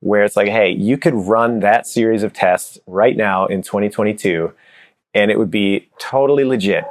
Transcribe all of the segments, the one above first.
where it's like, hey, you could run that series of tests right now in 2022 and it would be totally legit.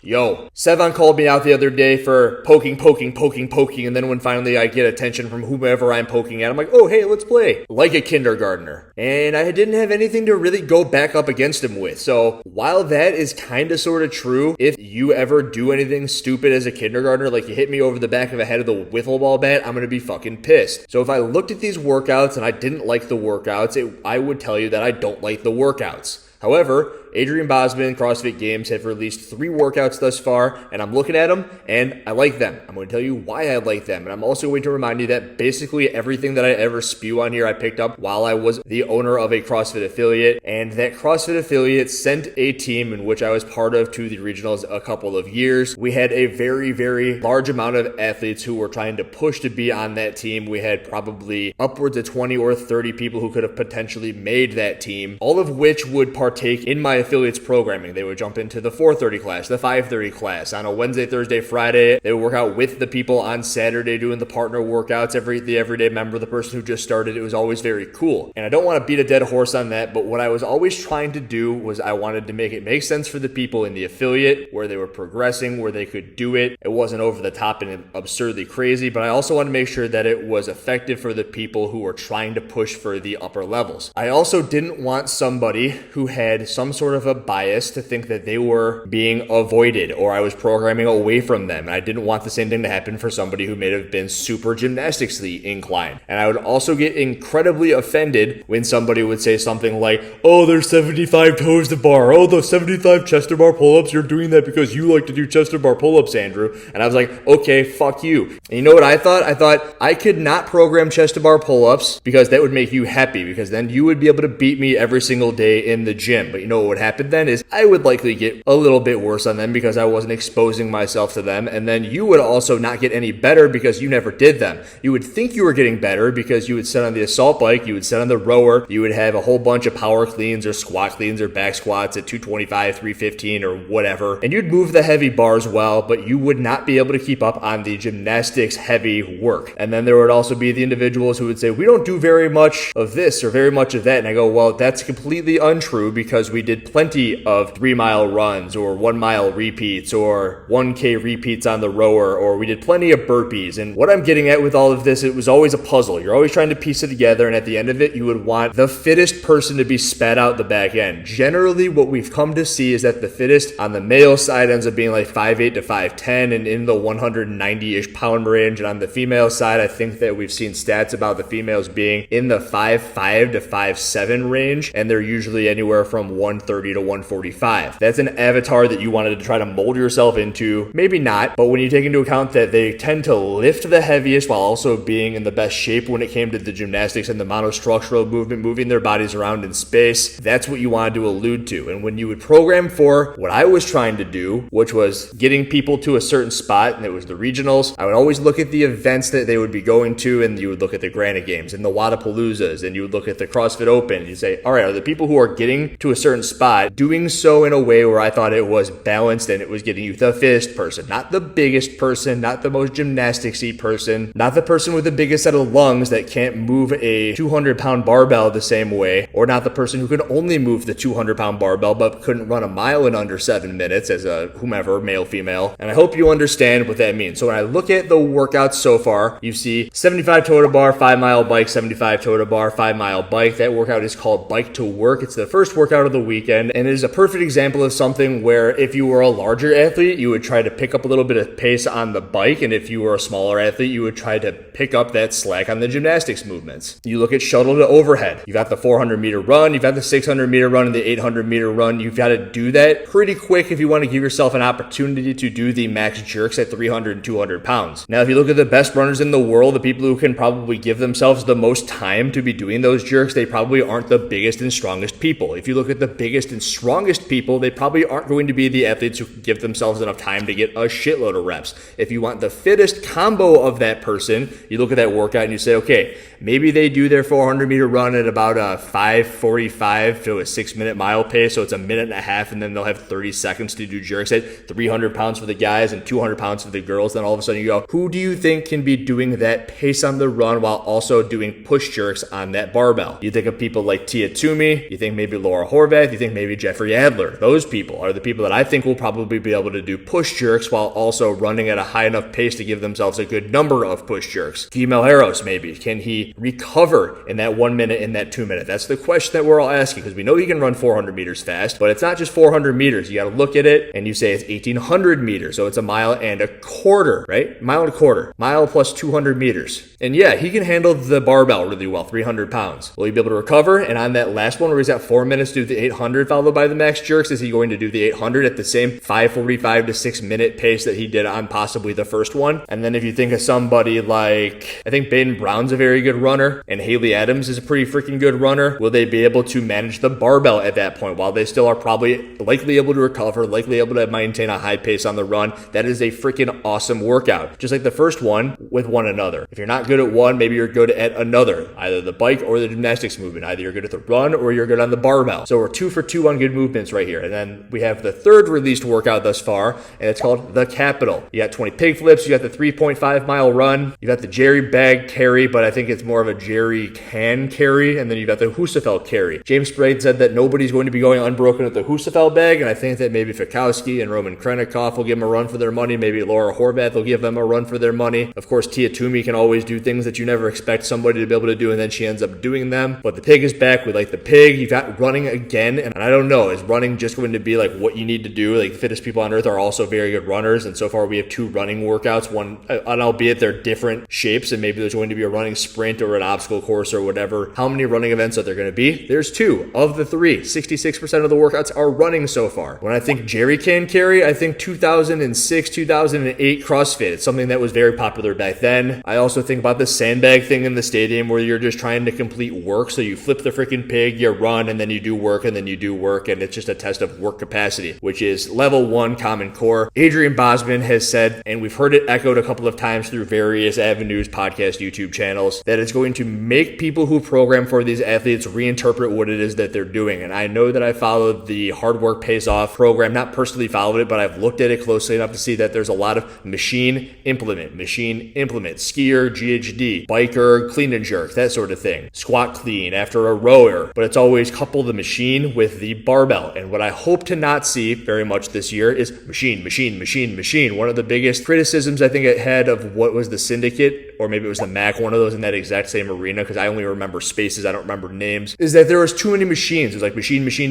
Yo, Sevon called me out the other day for poking, and then when finally I get attention from whomever I'm poking at, I'm like, oh, hey, let's play. Like a kindergartner. And I didn't have anything to really go back up against him with. So while that is kind of sort of true, if you ever do anything stupid as a kindergartner, like you hit me over the back of the head with a wiffle ball bat, I'm going to be fucking pissed. So if I looked at these workouts and I didn't like the workouts, I would tell you that I don't like the workouts. However, Adrian Bosman, CrossFit Games, have released 3 workouts thus far, and I'm looking at them, and I like them. I'm going to tell you why I like them, and I'm also going to remind you that basically everything that I ever spew on here I picked up while I was the owner of a CrossFit affiliate, and that CrossFit affiliate sent a team in which I was part of to the regionals a couple of years. We had a very, very large amount of athletes who were trying to push to be on that team. We had probably upwards of 20 or 30 people who could have potentially made that team, all of which would partake in my affiliates programming. They would jump into the 4:30 class, the 5:30 class. On a Wednesday, Thursday, Friday, they would work out with the people on Saturday doing the partner workouts, the everyday member, the person who just started. It was always very cool. And I don't want to beat a dead horse on that, but what I was always trying to do was I wanted to make it make sense for the people in the affiliate, where they were progressing, where they could do it. It wasn't over the top and absurdly crazy, but I also wanted to make sure that it was effective for the people who were trying to push for the upper levels. I also didn't want somebody who had some sort of a bias to think that they were being avoided or I was programming away from them. And I didn't want the same thing to happen for somebody who may have been super gymnasticsly inclined. And I would also get incredibly offended when somebody would say something like, oh, there's 75 toes to bar. Oh, those 75 chest to bar pull-ups. You're doing that because you like to do chest to bar pull-ups, Andrew. And I was like, okay, fuck you. And you know what I thought? I thought I could not program chest to bar pull-ups because that would make you happy, because then you would be able to beat me every single day in the gym. But you know what would happen then is I would likely get a little bit worse on them because I wasn't exposing myself to them. And then you would also not get any better because you never did them. You would think you were getting better because you would sit on the assault bike, you would sit on the rower, you would have a whole bunch of power cleans or squat cleans or back squats at 225, 315 or whatever. And you'd move the heavy bars well, but you would not be able to keep up on the gymnastics heavy work. And then there would also be the individuals who would say, we don't do very much of this or very much of that. And I go, well, that's completely untrue because we did plenty of 3-mile runs or 1-mile repeats or 1K repeats on the rower, or we did plenty of burpees. And what I'm getting at with all of this, it was always a puzzle. You're always trying to piece it together, and at the end of it, you would want the fittest person to be spat out the back end. Generally, what we've come to see is that the fittest on the male side ends up being like 5'8" to 5'10" and in the 190-ish pound range. And on the female side, I think that we've seen stats about the females being in the 5'5" to 5'7" range, and they're usually anywhere from 130 to 145. That's an avatar that you wanted to try to mold yourself into. Maybe not, but when you take into account that they tend to lift the heaviest while also being in the best shape when it came to the gymnastics and the monostructural movement, moving their bodies around in space, that's what you wanted to allude to. And when you would program for what I was trying to do, which was getting people to a certain spot, and it was the regionals, I would always look at the events that they would be going to, and you would look at the Granite Games and the Wadapaloozas, and you would look at the CrossFit Open, and you'd say, all right, are the people who are getting to a certain spot doing so in a way where I thought it was balanced and it was getting you the fittest person, not the biggest person, not the most gymnastics-y person, not the person with the biggest set of lungs that can't move a 200-pound barbell the same way, or not the person who could only move the 200-pound barbell but couldn't run a mile in under 7 minutes as a whomever, male, female. And I hope you understand what that means. So when I look at the workouts so far, you see 75 toe to bar, 5-mile bike, 75 toe to bar, 5-mile bike. That workout is called Bike to Work. It's the first workout of the weekend, and it is a perfect example of something where if you were a larger athlete, you would try to pick up a little bit of pace on the bike, and if you were a smaller athlete, you would try to pick up that slack on the gymnastics movements. You look at shuttle to overhead. You've got the 400-meter run, you've got the 600-meter run, and the 800-meter run. You've got to do that pretty quick if you want to give yourself an opportunity to do the max jerks at 300 and 200 pounds. Now, if you look at the best runners in the world, the people who can probably give themselves the most time to be doing those jerks, they probably aren't the biggest and strongest people. If you look at the biggest biggest and strongest people, they probably aren't going to be the athletes who give themselves enough time to get a shitload of reps. If you want the fittest combo of that person, you look at that workout and you say, okay, maybe they do their 400-meter run at about a 5:45 to a 6-minute mile pace, so it's a minute and a half, and then they'll have 30 seconds to do jerks at 300 pounds for the guys and 200 pounds for the girls. Then all of a sudden you go, who do you think can be doing that pace on the run while also doing push jerks on that barbell? You think of people like Tia Toomey, you think maybe Laura Horvath, you think maybe Jeffrey Adler. Those people are the people that I think will probably be able to do push jerks while also running at a high enough pace to give themselves a good number of push jerks. Guy Malheiros, maybe. Can he recover in that 1 minute, in that 2 minute? That's the question that we're all asking, because we know he can run 400 meters fast, but it's not just 400 meters. You got to look at it and you say it's 1,800 meters. So it's a mile and a quarter, right? Mile and a quarter. Mile plus 200 meters. And yeah, he can handle the barbell really well, 300 pounds. Will he be able to recover? And on that last one where he's at 4 minutes to do the 800 followed by the max jerks, is he going to do the 800 at the same 5:45 to 6 minute pace that he did on possibly the first one? And then if you think of somebody like, I think Baden Brown's a very good runner and Haley Adams is a pretty freaking good runner, will they be able to manage the barbell at that point while they still are probably likely able to recover, likely able to maintain a high pace on the run? That is a freaking awesome workout. Just like the first one with one another. If you're not good at one, maybe you're good at another, either the bike or the gymnastics movement. Either you're good at the run or you're good on the barbell. So we're 2 for 2 on good movements right here. And then we have the third released workout thus far, and it's called the Capital. You got 20 pig flips, you got the 3.5 mile run, you got the Jerry bag carry, but I think it's more of a Jerry can carry, and then you got the Husafell carry. James Sprague said that nobody's going to be going unbroken with the Husafell bag, and I think that maybe Fikowski and Roman Krennikov will give them a run for their money. Maybe Laura Horvath will give them a run for their money. Of course, Tia Toomey can always do things that you never expect somebody to be able to do, and then she ends up doing them. But the pig is back. We like the pig. You got running again, and I don't know, is running just going to be like what you need to do? Like the fittest people on earth are also very good runners, and so far we have 2 running workouts, one, and albeit they're different shapes, and maybe there's going to be a running sprint or an obstacle course or whatever. How many running events are there going to be? There's 2 of the 3. 66% of the workouts are running so far. When I think Jerry can carry, I think 2006, 2008 CrossFit. It's something that was very popular back then. I also think about the sandbag thing in the stadium where you're just trying to complete work. So you flip the freaking pig, you run, and then you do work, and then you do work, and it's just a test of work capacity, which is level 1 common core. Adrian Bosman has said, and we've heard it echoed a couple of times through various avenues, podcast, YouTube channels, that it's going to make people who program for these athletes reinterpret what it is that they're doing. And I know that I followed the Hard Work Pays Off program, not personally followed it, but I've looked at it closely enough to see that there's a lot of machine implement, skier, GHD, biker, clean and jerk, that sort of thing. Squat clean after a rower, but it's always couple the machine with the barbell. And what I hope to not see very much this year is machine. One of the biggest criticisms I think it had of what was the Syndicate, or maybe it was the MAC, one of those in that exact same arena, because I only remember spaces, I don't remember names, is that there was too many machines. It was like machine.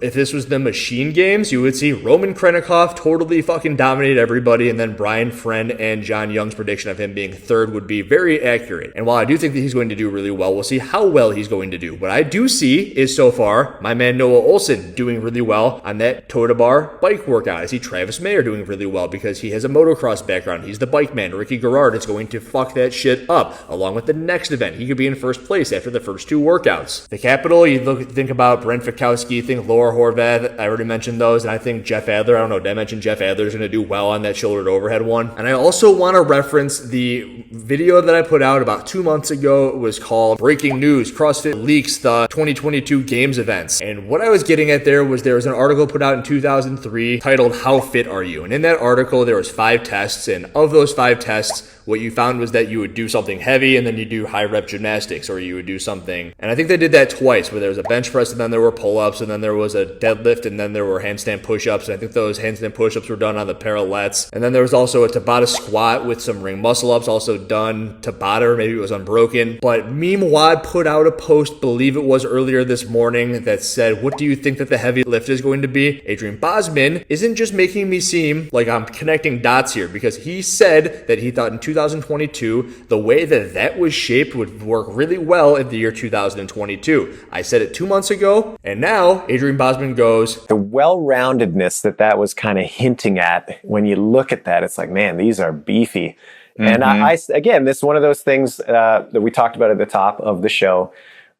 If this was the machine games, you would see Roman Krennikov totally fucking dominate everybody, and then Brian Friend and John Young's prediction of him being third would be very accurate. And while I do think that he's going to do really well, we'll see how well he's going to do. What I do see is so far my man Noah Olson doing really well on that toe to bar bike workout. I see Travis Mayer doing really well because he has a motocross background. He's the bike man. Ricky Garrard is going to fuck that shit up along with the next event. He could be in first place after the first 2 workouts. The Capital, you think about Brent Fikowski, think Laura Horvath. I already mentioned those, and I think Jeff Adler. I don't know, did I mention Jeff Adler is going to do well on that shoulder to overhead one? And I also want to reference the video that I put out about 2 months ago. It was called Breaking News, CrossFit Leaks the 2022 Games Events. And what I was getting at there was an article put out in 2003 titled How Fit Are You? And in that article, there was 5 tests, and of those 5 tests, what you found was that you would do something heavy and then you do high rep gymnastics, or you would do something. And I think they did that twice, where there was a bench press and then there were pull-ups, and then there was a deadlift, and then there were handstand push-ups. And I think those handstand push-ups were done on the parallettes. And then there was also a Tabata squat with some ring muscle-ups also done Tabata, or maybe it was unbroken. But Meme Wad put out a post, believe it was earlier this morning, that said, what do you think that the heavy lift is going to be? Adrian Bosman isn't just making me seem like I'm connecting dots here, because he said that he thought in 2022, the way that was shaped would work really well in the year 2022. I said it 2 months ago, and now Adrian Bosman goes, the well-roundedness that was kind of hinting at, when you look at that, it's like, man, these are beefy. Mm-hmm. And I again, this is one of those things that we talked about at the top of the show,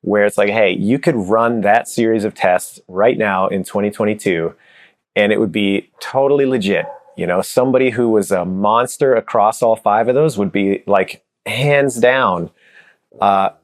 where it's like, hey, you could run that series of tests right now in 2022 and it would be totally legit. You know, somebody who was a monster across all 5 of those would be like hands down a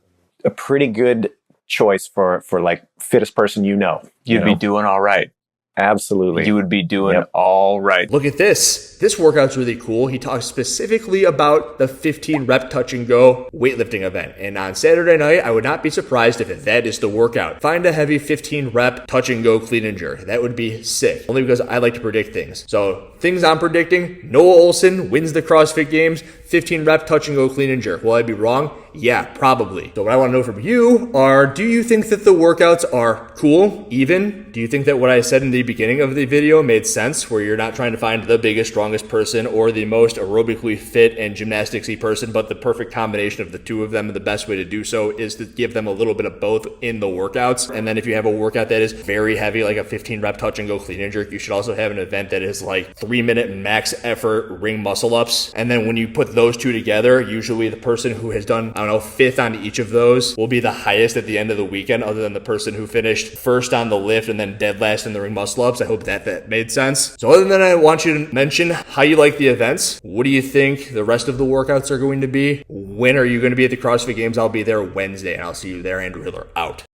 pretty good choice for like fittest person You'd be doing all right. Absolutely. You would be doing all right. Look at this. This workout's really cool. He talks specifically about the 15 rep touch and go weightlifting event. And on Saturday night, I would not be surprised if that is the workout. Find a heavy 15 rep touch and go clean and jerk. That would be sick. Only because I like to predict things. So things I'm predicting, Noah Olson wins the CrossFit Games, 15 rep touch and go clean and jerk. Will I be wrong? Yeah, probably. So what I want to know from you are, do you think that the workouts are cool, even? Do you think that what I said in the beginning of the video made sense, where you're not trying to find the biggest, strongest person or the most aerobically fit and gymnastics-y person, but the perfect combination of the two of them, and the best way to do so is to give them a little bit of both in the workouts. And then if you have a workout that is very heavy, like a 15 rep touch and go clean and jerk, you should also have an event that is like 3-minute max effort ring muscle ups. And then when you put those two together, usually the person who has done, I don't know, 5th on each of those will be the highest at the end of the weekend, other than the person who finished first on the lift and then dead last in the ring muscle ups. I hope that made sense. So other than that, I want you to mention how you like the events. What do you think the rest of the workouts are going to be? When are you going to be at the CrossFit Games? I'll be there Wednesday, and I'll see you there. Andrew Hiller out.